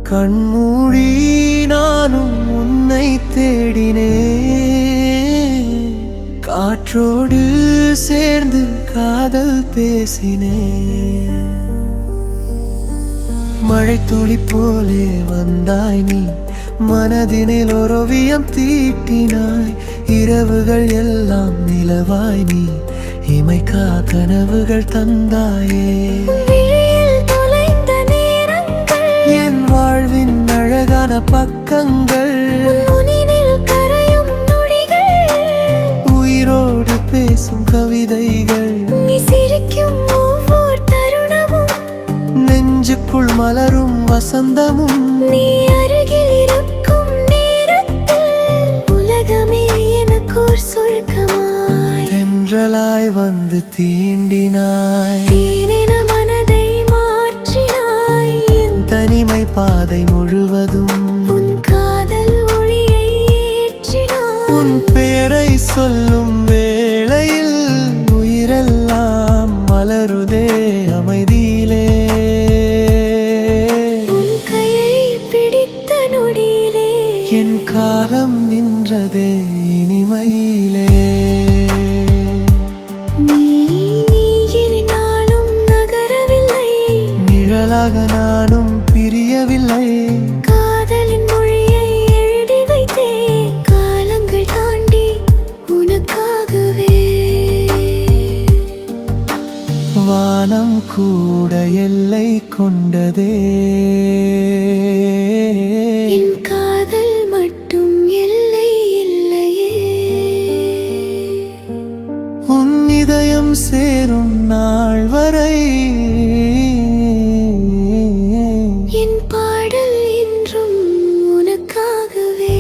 கண்மூடி நானும் உன்னை தேடினேன், காற்றோடு சேர்ந்து காதல் பேசினேன். மழைத்துளி போலே வந்தாய் நீ, மனதினில் ஓவியம் தீட்டினாய். இரவுகள் எல்லாம் நிலவாய் நீ, இமைக்கா கனவுகள் தந்தாயே. என் வாழ்வின் அழகான பக்கங்கள், உயிரோடு பேசும் கவிதைகள், நெஞ்சுக்குள் மலரும் வசந்தமும். நீ அருகில் இருக்கும் நேரத்தில் உலகமே எனக்கோர் சொர்க்கமாய். தென்றலாய் வந்து தீண்டினாய், தேனென மனதை மாற்றினாய். என் தனிமை பாதை முழுவதும் உன் காதல் ஒளியை ஏற்றினாய். உன் பெயரை சொல்லும் வேளையில் உயிரெல்லாம் மலருதே அமைதியிலே. உன் கையை பிடித்த நொடியிலே என் காலம் நின்றதே இனிமையிலே. நீ நாளும் நகரவில்லை, நிழலாக நானும் பிரியவில்லை. காதலின் மொழியை எழுதி வைத்தேன், காலங்கள் தாண்டி உனக்காகவே. வானம் கூட எல்லை கொண்டதே, என் காதல் மட்டும் எல்லை இல்லையே. உன் இதயம் சேரும் நாள் வரை என் பாடல் என்றும் உனக்காகவே.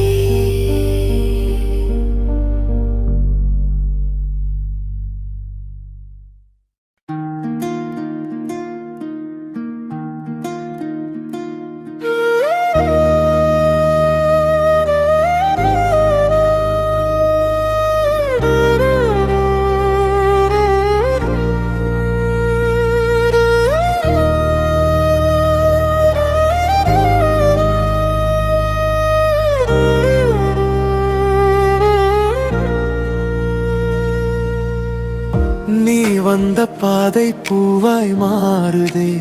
நீ வந்த பாதை பூவாய் மாறுதே,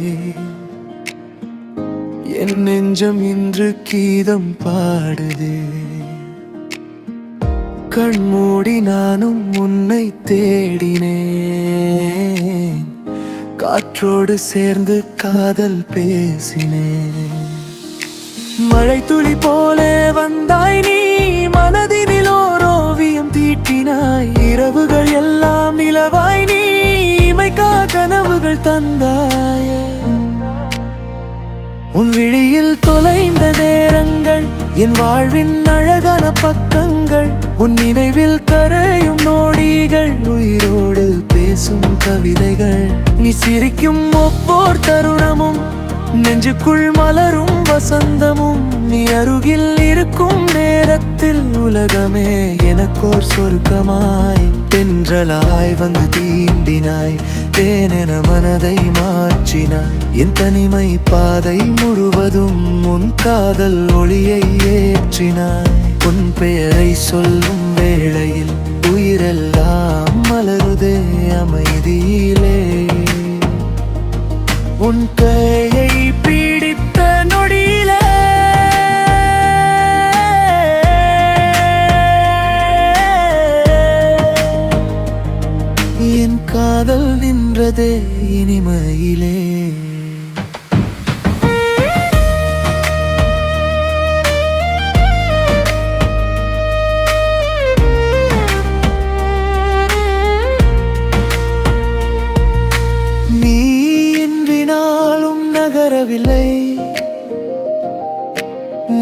என் நெஞ்சம் இன்று கீதம் பாடுதே. கண்மூடி நானும் உன்னை தேடினேன், காற்றோடு சேர்ந்து காதல் பேசினேன். மழை துளி போலே வந்தாய் நீ, மனதினில் ஓவியம் தீட்டினாய். இரவுகள் எல்லாம் நிலவாய் நீ, இமைக்கா கனவுகள் தந்தாய். உன் விழியில் தொலைந்த நேரங்கள், என் வாழ்வின் அழகான பக்கங்கள், உன் நினைவில் கரையும் நொடிகள், உயிரோடு பேசும் கவிதைகள். நீ சிரிக்கும் ஒவ்வொரு தருணமும் நெஞ்சுக்குள் மலரும் வசந்தமும். நீ அருகில் இருக்கும் நேரத்தில் உலகமே எனக்கோர் சொர்க்கமாய். தென்றலாய் வந்து தீண்டினாய், தேனென மனதை மாற்றினாய். என் தனிமை பாதை முழுவதும் உன் காதல் ஒளியை ஏற்றினாய். உன் பெயரை சொல்லும் வேளையில் உயிரெல்லாம் மலருதே அமைதியிலே. உன் கையை பிடித்த நொடியிலே என் காதல் நின்றதே இனிமையிலே. நகரவில்லை,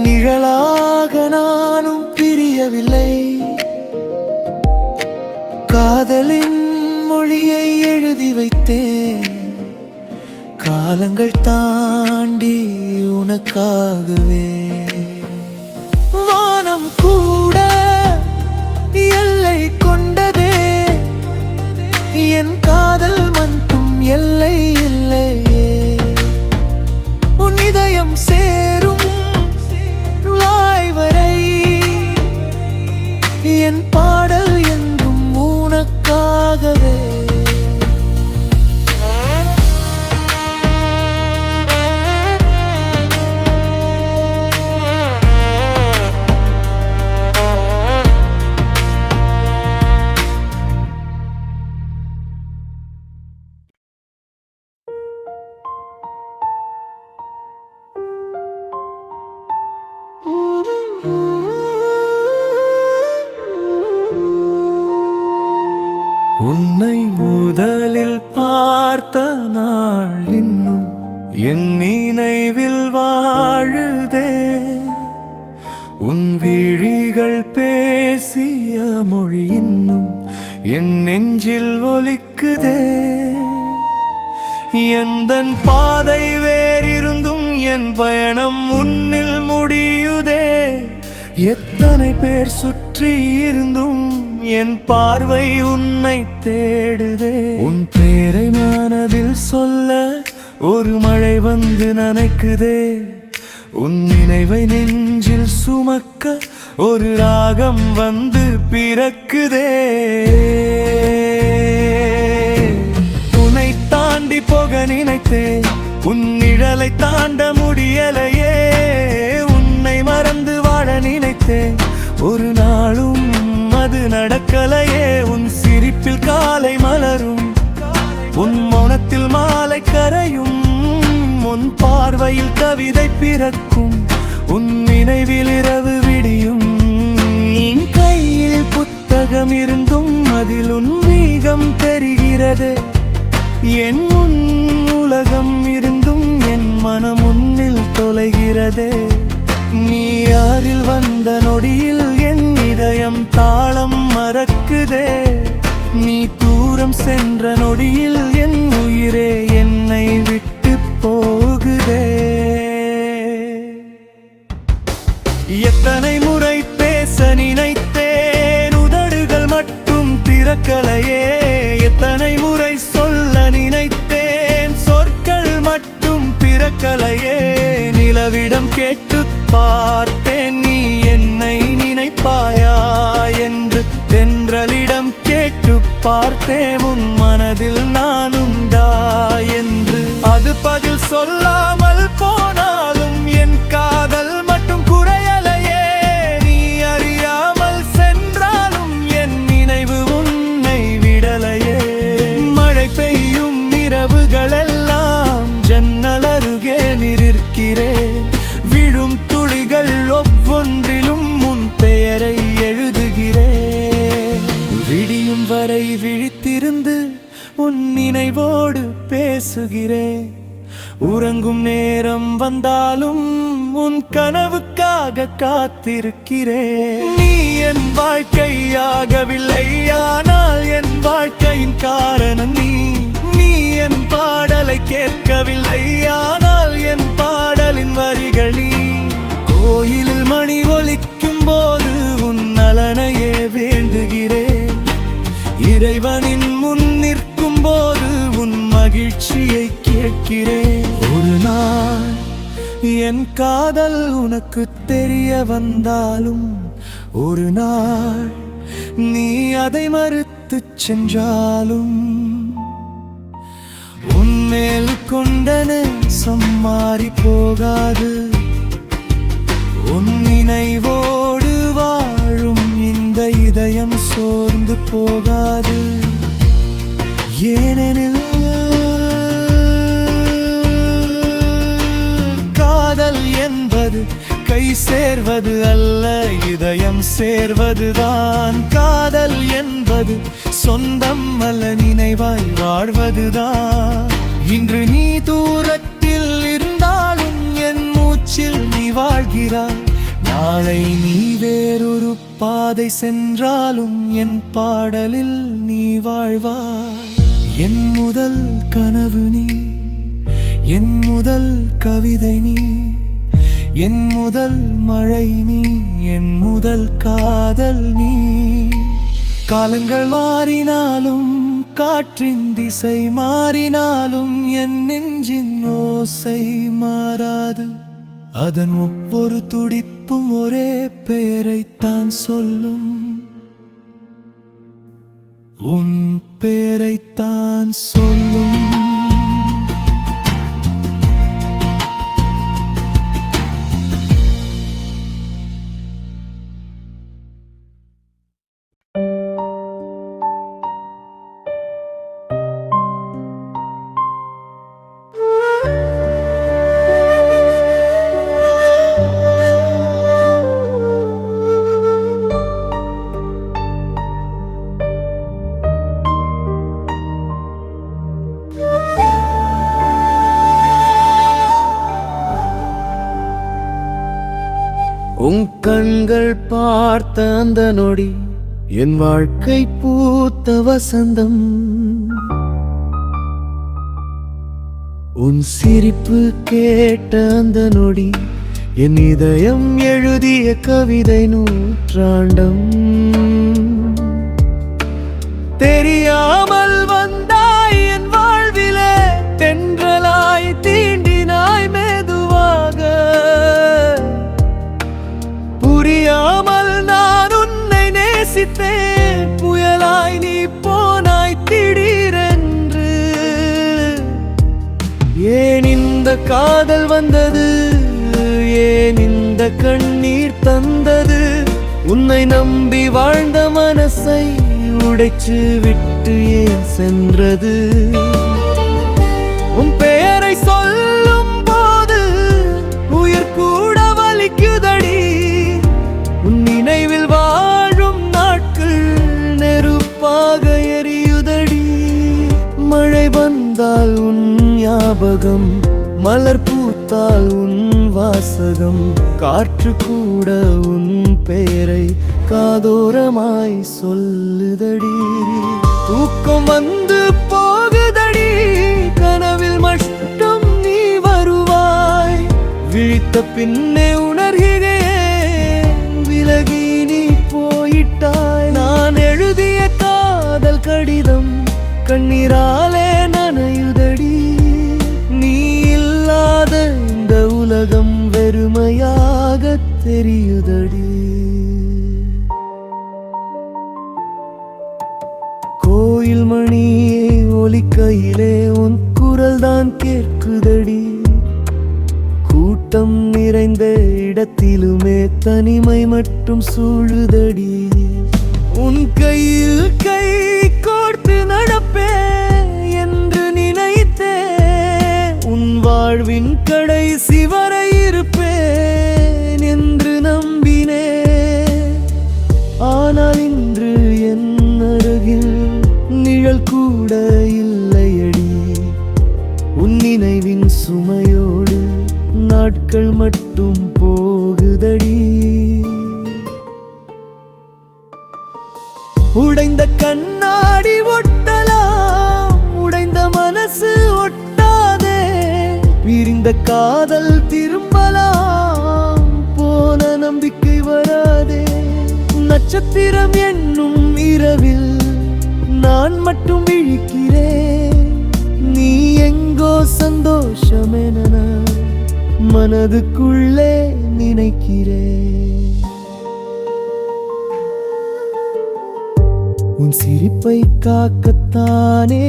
நிழலாக நானும் பிரியவில்லை. காதலின் மொழியை எழுதி வைத்தேன், காலங்கள் தாண்டி உனக்காகவே. வானம் கூட எல்லை கொண்டதே, என் காதல் மட்டும் எல்லை இல்லையே. உன் இதயம் சேரும் என் பாடல் என்றும் உனக்காகவே. உன்னை முதலில் பார்த்த நாள் இன்னும் என் நினைவில் வாழுதே. உன் விழிகள் பேசிய மொழி இன்னும் என் நெஞ்சில் ஒலிக்குதே. எந்தன் பாதை வேறிருந்தும் என் பயணம் உன்னில் முடியுதே. எத்தனை பேர் சுற்றி இருந்தும் என் பார்வை உன்னை தேடுதே. உன் பேரை மனதில் சொல்ல ஒரு மழை வந்து நனைக்குதே. உன் நினைவை நெஞ்சில் சுமக்க ஒரு ராகம் வந்து பிறக்குதே. உன்னை தாண்டி போக நினைத்தேன், உன் நிழலை தாண்ட முடியலையே. உன்னை மறந்து வாழ நினைத்தேன், ஒரு நாளும் அது நடக்கலையே. உன் சிரிப்பில் காலை மலரும், உன் மௌனத்தில் மாலை கரையும். உன் பார்வையில் கவிதை பிறக்கும், உன் நினைவில் இரவு விடியும். என் கையில் புத்தகம் இருந்தும் அதில் உன் வீகம் தெரிகிறது. என் முன் உலகம் இருந்தும் என் மனம் உன்னில் தொலைகிறதே. நீ யாரில் வந்த நொடியில் என் இதயம் தாளம் மறக்குதே. நீ தூரம் சென்ற நொடியில் என் உயிரே என்னை விட்டு போகுதே. எத்தனை முறை பேச நினைத்தேன், உதடுகள் மட்டும் திறக்கலையே. எத்தனை முறை சொல்ல நினைத்தேன், சொற்கள் மட்டும் பிறக்கலையே. நிலவிடம் கேட்டு பார்த்தேன், நீ என்னை நினைப்பாயா என்று. தென்றலிடம் கேட்டு பார்த்தேன், உன் மனதில் நானுண்டா என்று. அது பதில் சொல்லாமல் போனாலும் என் காதல் மட்டும் குறையலையே. நீ அறியாமல் சென்றாலும் என் நினைவு உன்னை விடலையே. மழை பெய்யும் இரவுகளெல்லாம் ஜன்னல் அருகே நிற்கிறேன். விழும் துளிகள் ஒவ்வொன்றிலும் உன் பெயரை எழுதுகிறேன். விடியும் வரை விழித்திருந்து உன் நினைவோடு பேசுகிறேன். உறங்கும் நேரம் வந்தாலும் உன் கனவுக்காக காத்திருக்கிறேன். நீ என் வாழ்க்கையாகவில்லை, ஆனால் என் வாழ்க்கையின் காரணம் நீ. நீ என் பாடலை கேட்கவில்லை, ஆனால் என் பாடலின் வரிகள் நீ. கோயிலில் மணி ஒலிக்கும் போது உன் நலனையே வேண்டுகிறேன். இறைவனின் முன் நிற்கும் போது உன் மகிழ்ச்சியை கேட்கிறேன். ஒரு நாள் என் காதல் உனக்கு தெரிய வந்தாலும், ஒரு நாள் நீ அதை மறுத்துச் சென்றாலும், உன்மேல் கொண்ட நேசம் மாறி போகாது. உன் நினைவோடு வாழும் இந்த இதயம் சோர்ந்து போகாது. ஏனெனில் காதல் என்பது கை சேர்வது அல்ல, இதயம் சேர்வதுதான். காதல் என்பது சொந்தம் அல்ல, நினைவாய் வாழ்வதுதான். இன்று நீ தூரத்தில் இருந்தாலும் என் மூச்சில் நீ வாழ்கிறாய். நாளை நீ வேறொரு பாதை சென்றாலும் என் பாடலில் நீ வாழ்வாய். என் முதல் கனவு நீ, என் முதல் கவிதை நீ, என் முதல் மழை நீ, என் முதல் காதல் நீ. காலங்கள் மாறினாலும் காற்றின் திசை மாறினாலும் என் நெஞ்சின் ஓசை மாறாது. அதன் ஒவ்வொரு துடிப்பும் ஒரே பெயரைத்தான் சொல்லும். உன் பேரைத்தான் சொல்லும். உன் கண்கள் பார்த்த அந்த நொடி என் வாழ்க்கை பூத்த வசந்தம். உன் சிரிப்பு கேட்ட அந்த நொடி என் இதயம் எழுதிய கவிதை நூற்றாண்டம். தெரியாமல் வந்தாய் என் வாழ்விலே, தென்றலாய் தீண்டினாய் மெதுவாக. புரியாமல் நான் உன்னை நேசித்தேன், புயலாய் நீ போனாய் திடீரென்று. ஏன் இந்த காதல் வந்தது, ஏன் இந்த கண்ணீர் தந்தது? உன்னை நம்பி வாழ்ந்த மனசை உடைச்சு விட்டு ஏன் சென்றது? உன் பெயரை சொல்லும் போது உயிர் கூட வலிக்குதடி. உன் நினைவில் வாழும் நாட்கள் நெருப்பாக எரியுதடி. மழை வந்தால் உன் ஞாபகம், மலர் பூத்தால் உன் வாசகம், காற்று கூட உன் பெயரை காதோரமாய் சொல்லுதடி. தூக்கம் வந்து போகுதடி, கனவில் மட்டும் நீ வருவாய். விழித்த பின்னே உணர்கிறேன், விலகி நீ போயிட்டாய். நான் எழுதிய காதல் கடிதம் கண்ணீராலே நனையுதடி. நீ இல்லாத இந்த உலகம் வெறுமையாக தெரியுதடி. கோயில் மணியே ஒலிக்கையிலே உன் குரல் தான் கேட்குதடி. கூட்டம் நிறைந்த இடத்திலுமே தனிமை மட்டும் சூழுதடி. உன் கையில் கை கோர்த்து நடப்பே என்று நினைத்தேன். உன் வாழ்வின் கடைசி வரை இருப்பேன் என்று நம்பினேன். ஆனால் இன்று என் அருகில் நிழல் கூட இல்லையடி. உன் நினைவின் சுமையோடு நாட்கள் மட்டும் போகுதடி. உடைந்த கண்ணாடி ஒட்டலாம், உடைந்த மனசு ஒட்டாதே. பிரிந்த காதல் திரும்பலாம், போன நம்பிக்கை வராதே. நட்சத்திரம் என்னும் இரவில் நான் மட்டும் விழிக்கிறேன். நீ எங்கோ சந்தோஷமென மனதுக்குள்ளே நினைக்கிறேன். உன் சிரிப்பை காக்கத்தானே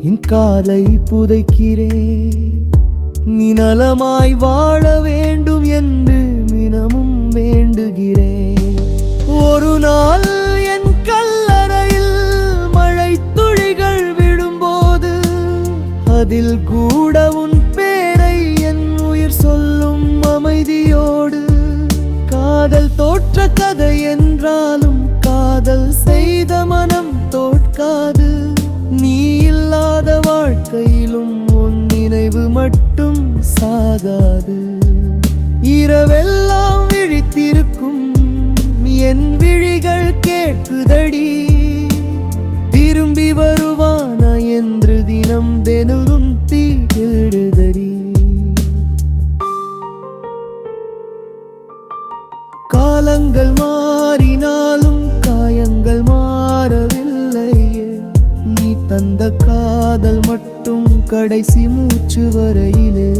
என் காலை புதைக்கிறேன். நீ நலமாய் வாழ வேண்டும் என்று தினமும் வேண்டுகிறேன். ஒரு நாள் என் கல்லறையில் மழை துளிகள் விடும்போது அதில் கூட உன் பேரை என் உயிர் சொல்லும் அமைதியோடு. காதல் தோற்ற கதை என்றாலும் காதல் செய்த மனம் தோற்காது. நீ இல்லாத வாழ்க்கையிலும் உன் நினைவு மட்டும் சாகாது. இரவெல்லாம் விழித்திருக்கும் என் விழிகள் கேட்குதடி. திரும்பி வருவானா என்று தினம் தினம் தீடுதடி. காலங்கள் மாறினாலும் காயங்கள் மாறவில்லையே. நீ தந்த காதல் மட்டும் கடைசி மூச்சு வரையிலே.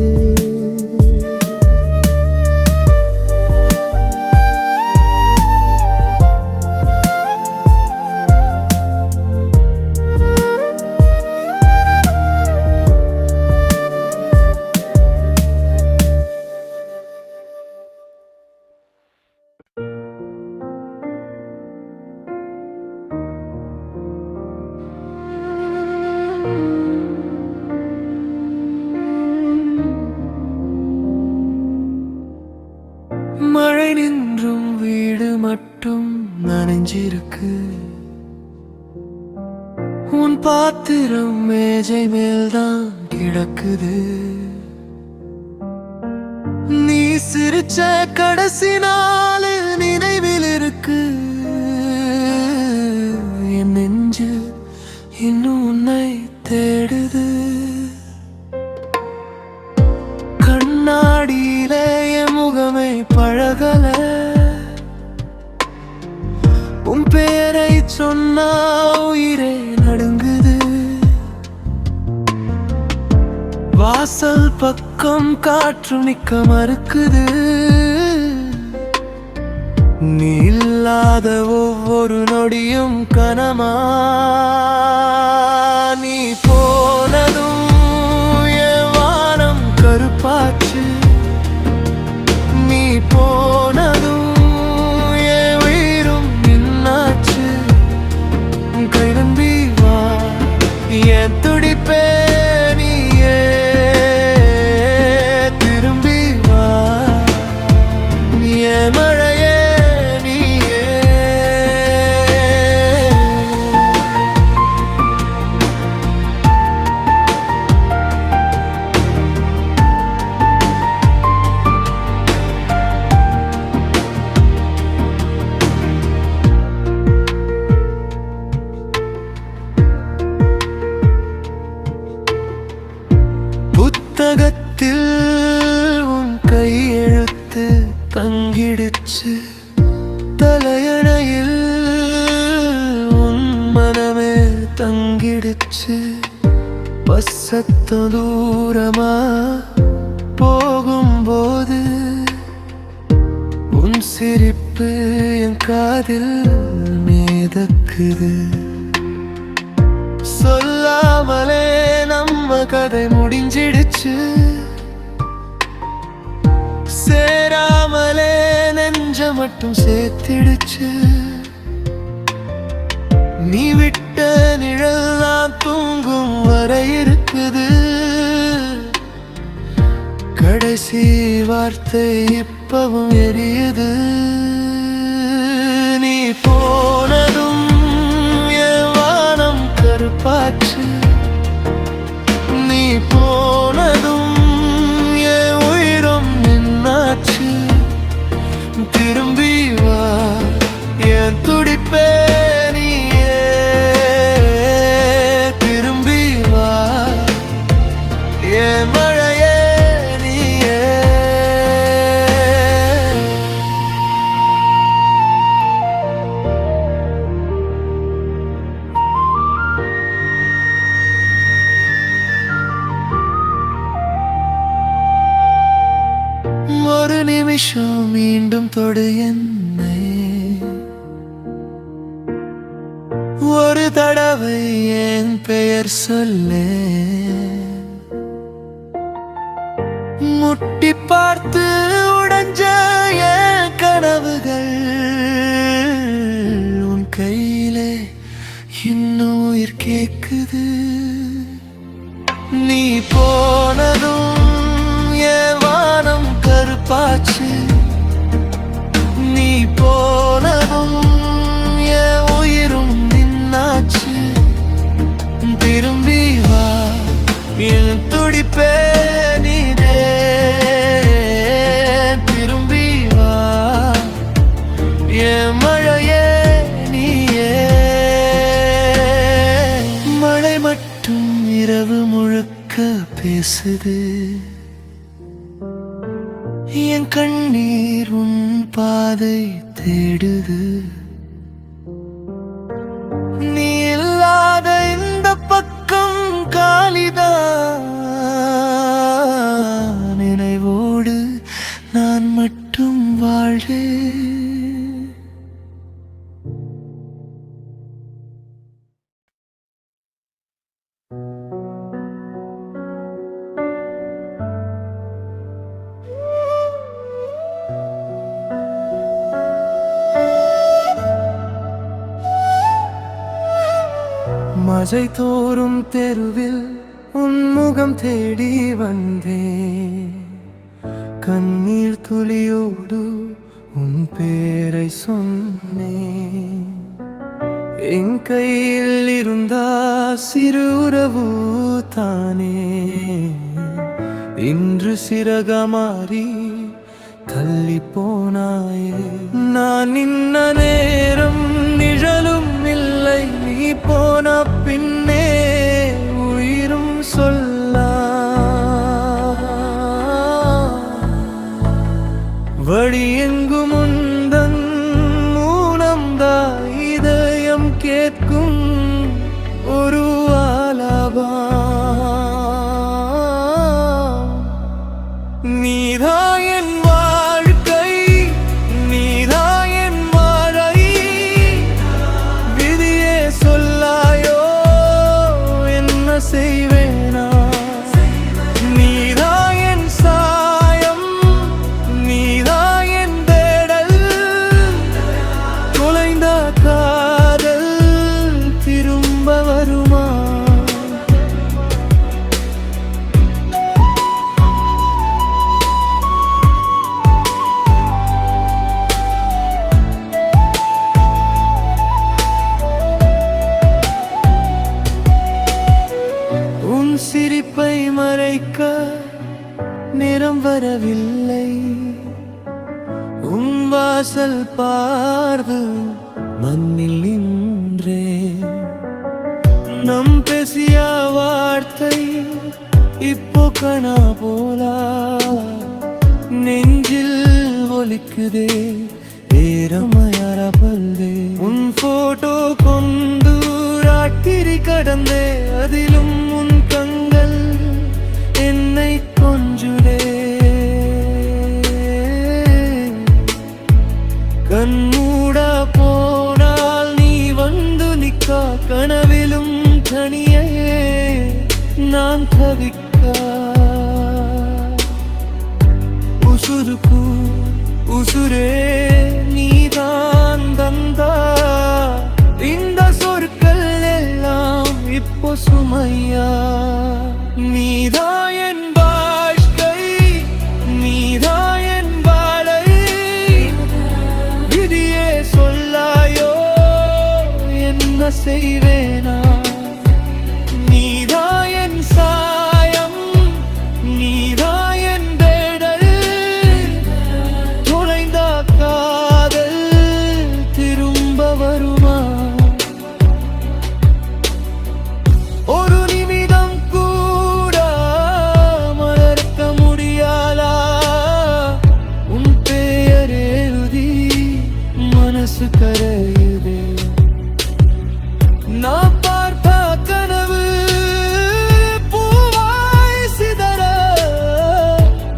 மழை நின்றும் வீடு மட்டும் நனைஞ்சிருக்கு. உன் பாத்திரம் மேஜை மேல்தான் கிடக்குது. நீ சிரிச்ச கடைசி நாள் நினைவில் இருக்கு. என் நெஞ்சு இன்னும் உன்னை தேடுது. கண்ணாடியிலே என் முகமே பழகல. உன் பேரை சொன்னா உயிரே நடுங்குது. வாசல் பக்கம் காற்று நிக்க மறுக்குது. நீ இல்லாத ஒவ்வொரு நொடியும் கனமா. நீ போனதும் என் வானம் கருப்பாச்சு. நீ போனதும் என் உயிரும் நின்னாச்சு. கை நம்பி வா என் துடிப்பே நீயே. திரும்பி வா என் மழையே நீயே. புத்தகத்தில் உன் கையெழுத்து தங்கிடுச்சு. தலையணையில் உன் மனமே தங்கிடுச்சு. பசத்த தூரமா போகும்போது உன் சிரிப்பு என் காதில் மிதக்குது. சொல்லாமலே நம்ம கதை முடிஞ்சிடுச்சு. சேராமலே நெஞ்ச மட்டும் சேர்த்திடுச்சு. நீ விட்ட நிழல்லாம் தூங்கும் வரை இருக்குது. கடைசி வார்த்தை இப்பவும் எரியுது. நீ போனதும் என் வானம் கருப்பாச்சு. நீ போனதும் என் உயிரும் நின்னாச்சு. திரும்பி வா என் துடிப்பே நீயே. திரும்பி வா என் மழையே நீயே. ஒரு நிமிஷம் மீண்டும் தொடு என்னை. ஒரு தடவை என் பெயர் சொல்லே. முட்டி பார்த்து உடைஞ்ச என் கனவுகள் உன் கையிலே இன்னும் உயிர் கேக்குது. நீ போனதும் என் வானம் கருப்பாச்சு. நீ போனதும் என் உயிரும் நின்னாச்சு. திரும்பி வா என் துடிப்பே நீதே. திரும்பி வா என் மழையே நீயே. மழை மட்டும் இரவு முழுக்க பேசுது. என் கண்ணீர் உன் பாதை தேடுது. நீ இல்லாத இந்த பக்கம் காலிதான். நினைவோடு நான் மட்டும் வாழ்றேன். மழை தோறும் தெருவில் உன் முகம் தேடி வந்தேன். கண்ணீர் துளியோடு உன் பேரை சொன்னேன். என் கையில் இருந்தா சிறு உறவு தானே இன்று சிறகமாறி தள்ளி போனாயே. நான் நின்ன நேரம் நிழலும் இல்லை, நீ போன பின்னே உயிரும் சொல்ல. வழி எங்கும் உந்தன் மூலம்தா இதயம் கேட்கும் ஒரு ஆலாபா. நீதா என் வாழ்க்கை, நீதா என் மழை, விதியே சொல்லாயோ என்ன செய்வேனா. நீதா என் சாயம், நீதா என் தேடல், தொலைந்த காதல் திரும்ப வருமா. உன் சிரிப்பை மறைக்க நேரம் வரவில்லை. உன் வாசல் பார்வு மண்ணில் நின்றேன். நம் பேசிய வார்த்தை இப்போ கனா போலா நெஞ்சில் ஒலிக்குதே ஏறமையாரபல்தே. உன் போட்டோ கொண்டு ராத்திரி கடந்தே, அதிலும் உன் கண்கள் என்னை கொஞ்சுதே. கண்மூட போனால் நீ வந்து நிக்கா, கனவிலும் தனியே நான் தவிக்க. உசுருக்கு உசுரே நீதான் தந்தா, இந்த சொற்கள் எல்லாம் இப்போ சுமையா. நீதா என் வாழ்க்கை, நீதா என் வாழை, விதியே சொல்லாயோ என்ன செய்வேனா. நீதா என் சாயம், நீதா என் தேடல், தொலைந்த காதல் திரும்ப வருமா. ஒரு நிமிடம் கூட மறக்க முடியாதா உன் பெயர் எழுதி மனசு கரையுதே. நான் பார்த்த கனவு பூவாய் சிதற,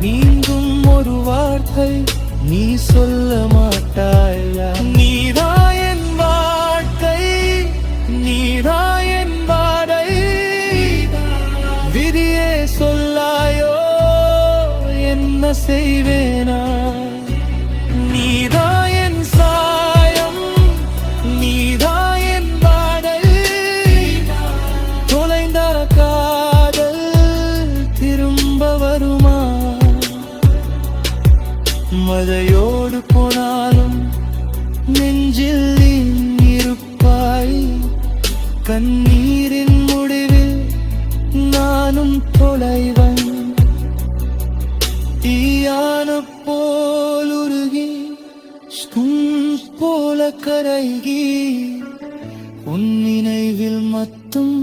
நீங்கும் ஒரு வார்த்தை நீ சொல்ல மாட்டாயா. நீதா என் வாழ்க்கை, நீதா என் வாடை, விதியே சொல்லாயோ என்ன செய்வேனா. நீதா என் சாயம், நீதா என் வாடை, தொலைந்த காதல் திரும்ப வருமா. மழையோடு போனாலும் நெஞ்சில் நீ இருப்பாய். கண்ணீரின் முடிவில் நானும் தொலைவன். தீயான போல் உருகி போல கரைகி உன் நினைவில் மட்டும்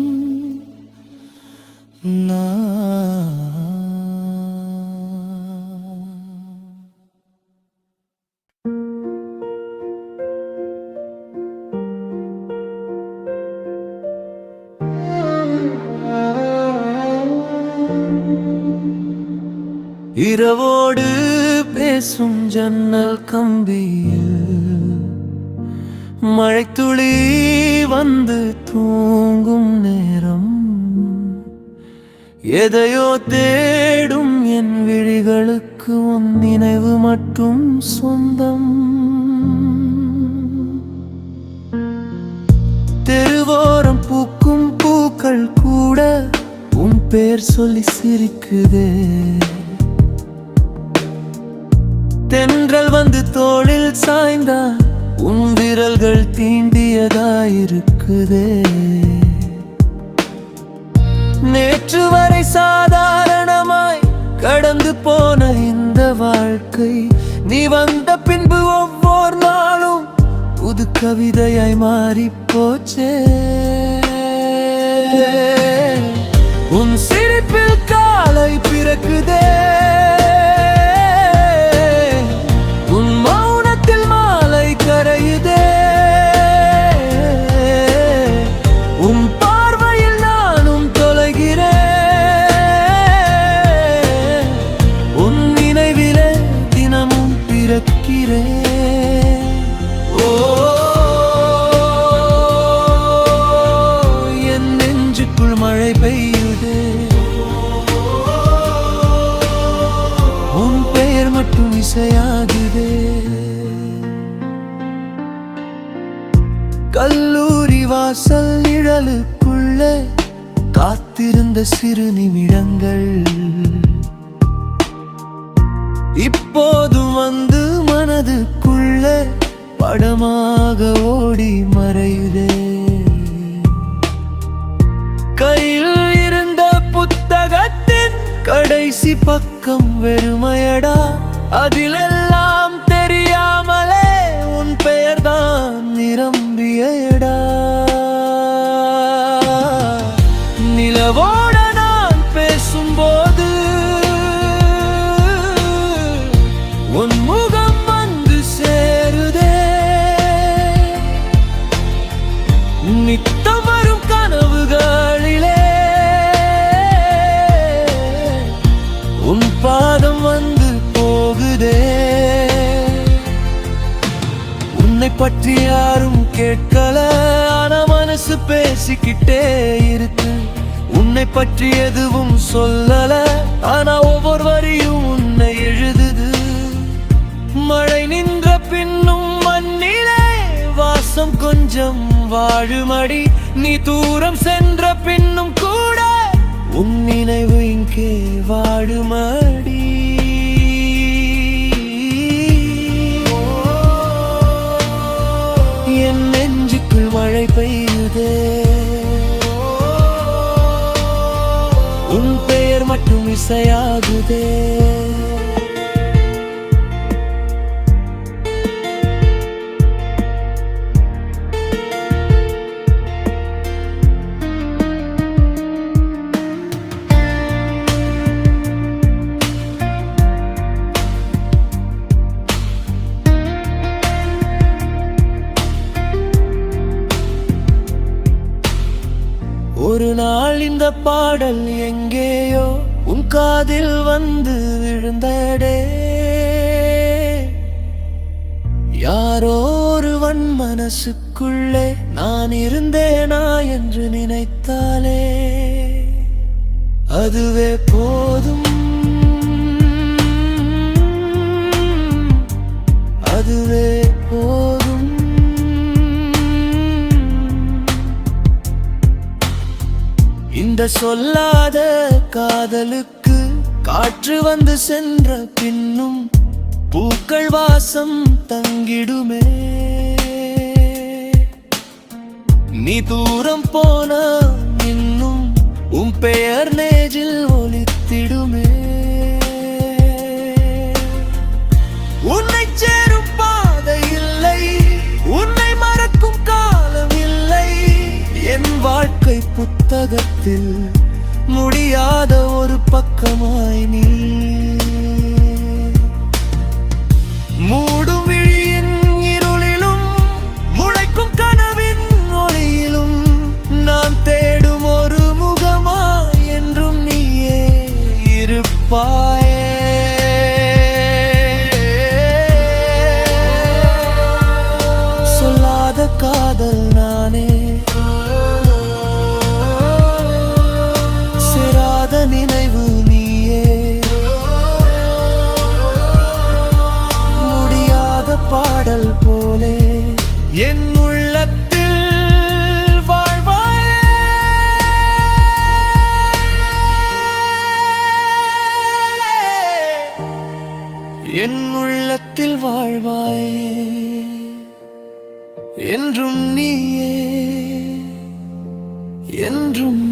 நான். இரவோடு பேசும் ஜன்னல் கம்பியில் மழைத்துளி வந்து தூங்கும் நேரம், எதையோ தேடும் என் விழிகளுக்கு உன் நினைவு மட்டும் சொந்தம். தெருவோரம் பூக்கும் பூக்கள் கூட உன் பேர் சொல்லி சிரிக்குதே. தென்றல் வந்து தோளில் சாய்ந்தா உன் விரல்கள் தீண்டியதாயிருக்குதே. நேற்று வரை சாதாரணமாய் கடந்து போன இந்த வாழ்க்கை நீ வந்த பின்பு ஒவ்வொரு நாளும் புது கவிதையாய் மாறி போச்சே. உன் சிரிப்பில் காலை பிறக்குதே, உன் மௌனத்தில் மாலை கரையுதே. உன் பார்வையில் நானும் தொலைகிறேன், உன் நினைவிலே தினமும் பிறக்கிறேன். மழை பெய்யுதே, உன் பெயர் மட்டும் இசையாகுதே. கல்லூரி வாசல் நிழலுக்குள்ளே காத்திருந்த சிறு நிமிடங்கள் இப்போதும் வந்து மனதுக்குள்ளே படமாக ஓடி மறையுதே. கையில் இருந்த புத்தகத்தின் கடைசி பக்கம் வெறுமையடா, அதிலெல்லாம் தெரியாமலே உன் பெயர்தான் நிரம்பியடா. நிலவோட நான் பேசும்போது உன் முகம் வந்து சேருதே. நித்தம் வரும் கனவுகளிலே உன் பாதம் வந்து போகுதே. உன்னை பற்றி யாரும் கேட்கல, ஆனா மனசு பேசிக்கிட்டே இருக்கு. உன்னை பற்றி எதுவும் சொல்லல, ஆனா ஒவ்வொரு வரியும் உன்னை எழுதுது. மழை நின்ற பின்னும் மண்ணிலே வாசம் கொஞ்சம் வாழுமடி, நீ தூரம் சென்ற பின்னும் கூட உன் நினைவு இங்கே வாழுமடி. என் நெஞ்சுக்குள் மழை பெய்யுதே, உன் பெயர் மட்டும் இசையாகுதே. ஒரு நாள் இந்த பாடல் எங்கேயோ உன் காதில் வந்து விழுந்தடே. யாரோ ஒருவன் மனசுக்குள்ளே நான் இருந்தேனா என்று நினைத்தாலே அதுவே போதும், அதுவே போதும். இந்த சொல்லாத காதலுக்கு காற்று வந்து சென்ற பின்னும் பூக்கள் வாசம் தங்கிடுமே. நீ தூரம் போன இன்னும் உன் பெயர் நெஞ்சில் ஒலித்திடுமே. உன்னை சேரும் பாதை இல்லை, உன்னை மறக்கும் காலம் இல்லை. என் வாழ்க்கை புத்தகத்தில் முடியாத ஒரு பக்கமாய் நீ. மூடும் விழியின் இருளிலும் முளைக்கும் கனவின் ஒளியிலும் நான் தேடும் ஒரு முகமாய் என்றும் நீயே இருப்பாயே. சொல்லாத காதல் நானே, நினைவு நீயே. என்றும்